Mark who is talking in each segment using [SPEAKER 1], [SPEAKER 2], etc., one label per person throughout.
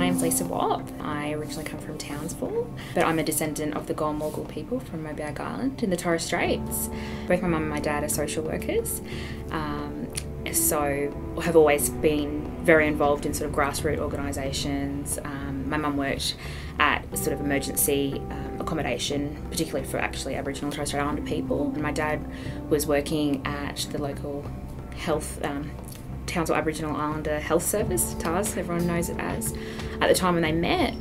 [SPEAKER 1] name's Lisa Whop. I originally come from Townsville, but I'm a descendant of the Golmorgal people from Moberg Island in the Torres Straits. Both my mum and my dad are social workers, so have always been very involved in sort of grassroots organisations. My mum worked at sort of emergency accommodation, particularly for actually Aboriginal and Torres Strait Islander people. And my dad was working at the local health Townsville Aboriginal Islander Health Service, TARS, everyone knows it as, at the time when they met.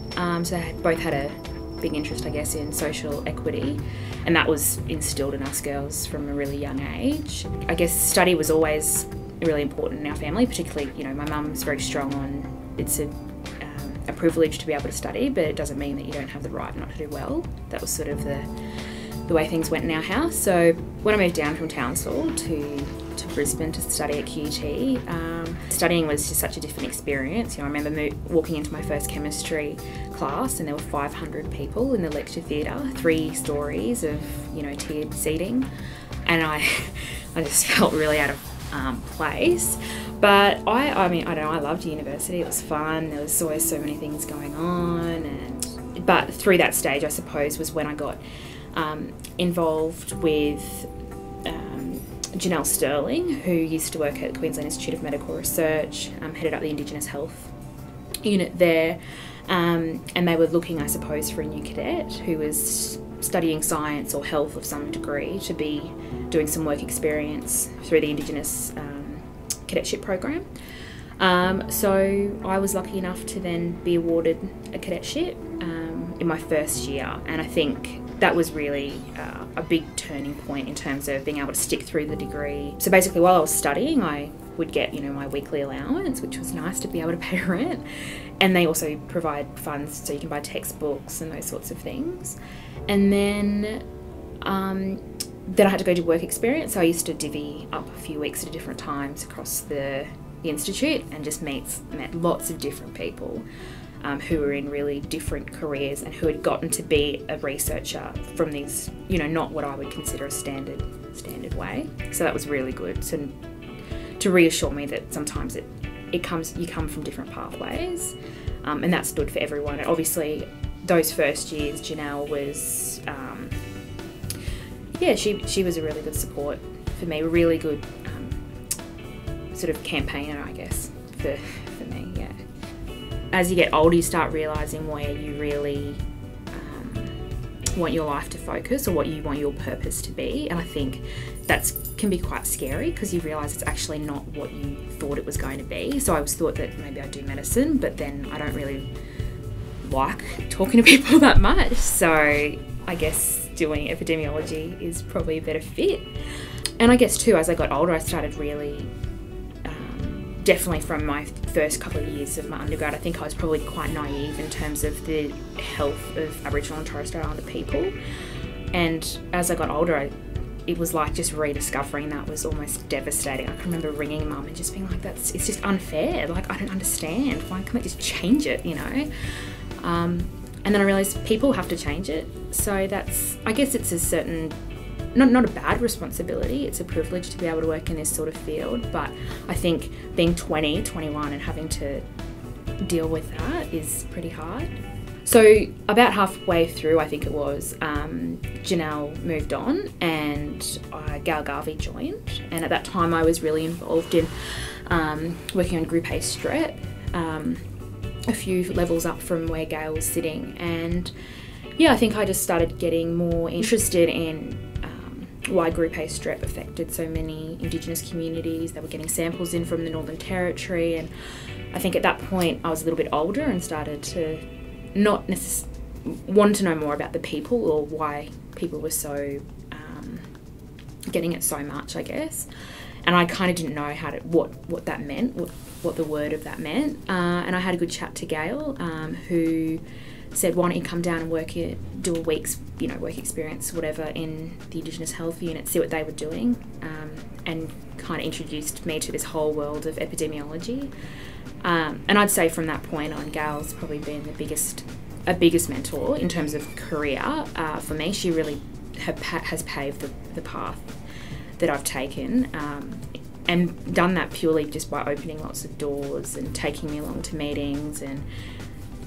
[SPEAKER 1] So they both had a big interest, I guess, in social equity, and that was instilled in us girls from a really young age. I guess study was always really important in our family, particularly, you know, my mum's very strong on it's a privilege to be able to study, but it doesn't mean that you don't have the right not to do well. That was sort of the way things went in our house. So when I moved down from Townsville to Brisbane to study at QT, studying was just such a different experience. You know, I remember walking into my first chemistry class and there were 500 people in the lecture theatre, 3 stories of, you know, tiered seating, and I just felt really out of place. But I mean, I don't know, I loved university. It was fun. There was always so many things going on, but through that stage, I suppose, was when I got involved with Janelle Sterling, who used to work at the Queensland Institute of Medical Research, headed up the Indigenous Health unit there, and they were looking, I suppose, for a new cadet who was studying science or health of some degree to be doing some work experience through the Indigenous cadetship program. So I was lucky enough to then be awarded a cadetship in my first year, and I think that was really a big turning point in terms of being able to stick through the degree. So basically, while I was studying, I would get, you know, my weekly allowance, which was nice to be able to pay rent, and they also provide funds so you can buy textbooks and those sorts of things. And then I had to go to work experience, so I used to divvy up a few weeks at different times across the institute and just met lots of different people who were in really different careers and who had gotten to be a researcher from these, you know, not what I would consider a standard way. So that was really good to reassure me that sometimes you come from different pathways, and that stood for everyone. And obviously, those first years, Janelle was, she was a really good support for me, a really good sort of campaigner, I guess, for me, yeah. As you get older, you start realising where you really want your life to focus or what you want your purpose to be, and I think that can be quite scary because you realise it's actually not what you thought it was going to be. So I always thought that maybe I'd do medicine, but then I don't really like talking to people that much, so I guess doing epidemiology is probably a better fit. And I guess too, as I got older, I started really definitely from my first couple of years of my undergrad, I think I was probably quite naive in terms of the health of Aboriginal and Torres Strait Islander people. And as I got older, it was like just rediscovering that was almost devastating. I can remember ringing mum and just being like, it's just unfair. Like, I don't understand. Why can't I just change it, you know? And then I realised people have to change it. So I guess it's a certain, not a bad responsibility, it's a privilege to be able to work in this sort of field, but I think being 20, 21 and having to deal with that is pretty hard. So about halfway through, I think it was, Janelle moved on and Gal Garvey joined, and at that time I was really involved in working on Group A Strait, a few levels up from where Gail was sitting, and yeah, I think I just started getting more interested in why Group A Strep affected so many Indigenous communities. They were getting samples in from the Northern Territory, and I think at that point I was a little bit older and started to not necessarily want to know more about the people or why people were so getting it so much, I guess. And I kind of didn't know what that meant, what the word of that meant. And I had a good chat to Gail, who said, why don't you come down and do a week's, work experience, whatever, in the Indigenous Health Unit, see what they were doing, and kind of introduced me to this whole world of epidemiology. And I'd say from that point on, Gail's probably been the biggest mentor in terms of career for me. She really has paved the path that I've taken, and done that purely just by opening lots of doors and taking me along to meetings and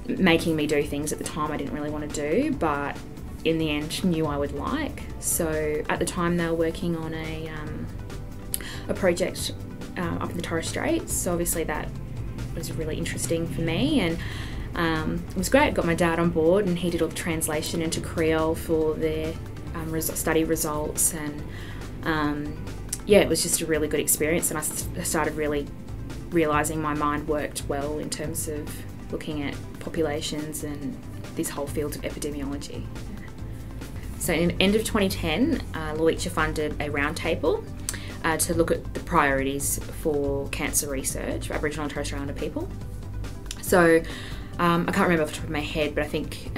[SPEAKER 1] making me do things at the time I didn't really want to do, but in the end knew I would like. So at the time they were working on a project up in the Torres Strait, so obviously that was really interesting for me, and it was great. Got my dad on board and he did all the translation into Creole for their study results, and yeah, it was just a really good experience, and I started really realising my mind worked well in terms of looking at populations and this whole field of epidemiology. So in the end of 2010, Lowitja funded a roundtable to look at the priorities for cancer research for Aboriginal and Torres Strait Islander people. So I can't remember off the top of my head, but I think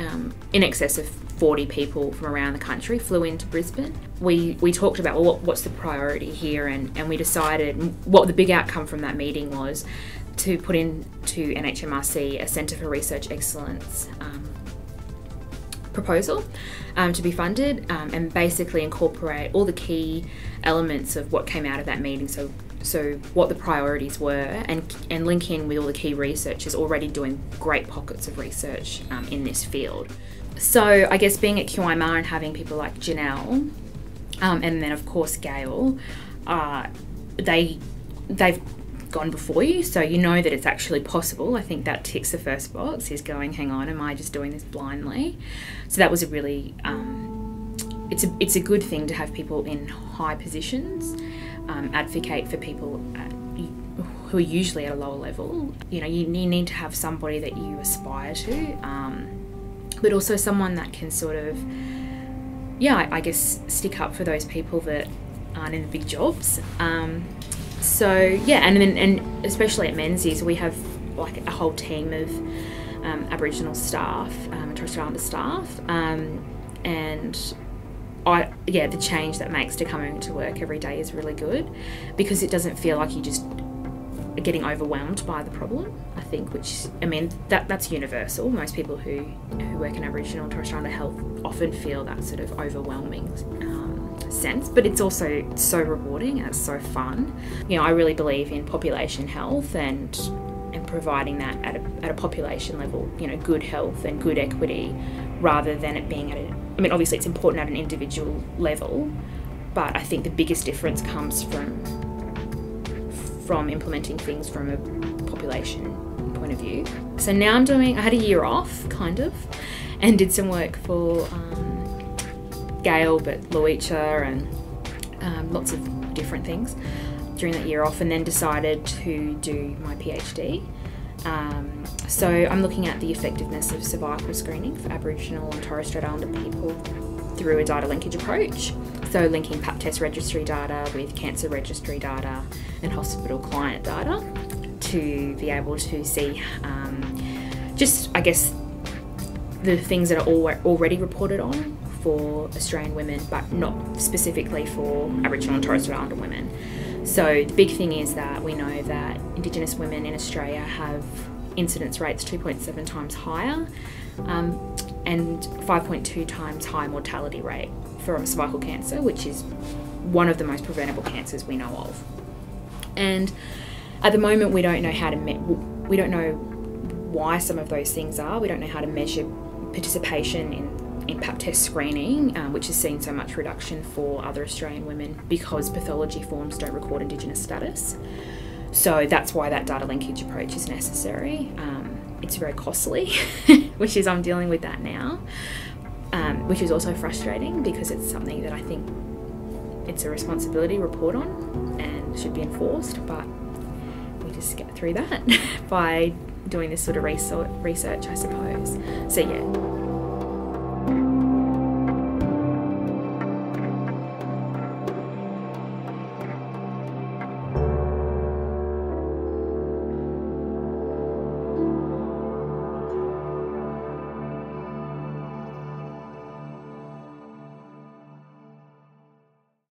[SPEAKER 1] in excess of 40 people from around the country flew into Brisbane. We talked about, well, what's the priority here, and we decided what the big outcome from that meeting was to put into NHMRC a Centre for Research Excellence proposal to be funded, and basically incorporate all the key elements of what came out of that meeting. So what the priorities were, and link in with all the key researchers already doing great pockets of research in this field. So I guess being at QIMR and having people like Janelle, and then of course Gail, they've gone before you, so you know that it's actually possible. I think that ticks the first box, is going, hang on, am I just doing this blindly? So that was a really, it's a good thing to have people in high positions advocate for people who are usually at a lower level. You know, you need to have somebody that you aspire to, but also someone that can sort of, yeah, I guess stick up for those people that aren't in the big jobs. So yeah, and especially at Menzies, we have like a whole team of Aboriginal staff, Torres Strait Islander staff, and the change that makes to coming to work every day is really good, because it doesn't feel like you just are getting overwhelmed by the problem, I think, which, I mean, that's universal. Most people who work in Aboriginal and Torres Strait Islander health often feel that sort of overwhelming sense, but it's also so rewarding and it's so fun. You know, I really believe in population health and providing that at a population level, you know, good health and good equity, rather than it being I mean, obviously it's important at an individual level, but I think the biggest difference comes from implementing things from a population point of view. So now I had a year off, kind of, and did some work for Gail, but Lowitja, and lots of different things during that year off, and then decided to do my PhD. So I'm looking at the effectiveness of cervical screening for Aboriginal and Torres Strait Islander people through a data linkage approach. So linking pap test registry data with cancer registry data and hospital client data to be able to see just, I guess, the things that are already reported on for Australian women, but not specifically for Aboriginal and Torres Strait Islander women. So the big thing is that we know that Indigenous women in Australia have incidence rates 2.7 times higher, and 5.2 times higher mortality rate for cervical cancer, which is one of the most preventable cancers we know of. And at the moment, we don't know how to we don't know why some of those things are. We don't know how to measure participation in pap test screening, which has seen so much reduction for other Australian women because pathology forms don't record Indigenous status. So that's why that data linkage approach is necessary. It's very costly, which is, I'm dealing with that now, which is also frustrating because it's something that I think it's a responsibility to report on and should be enforced, but we just get through that by doing this sort of research, I suppose. So yeah.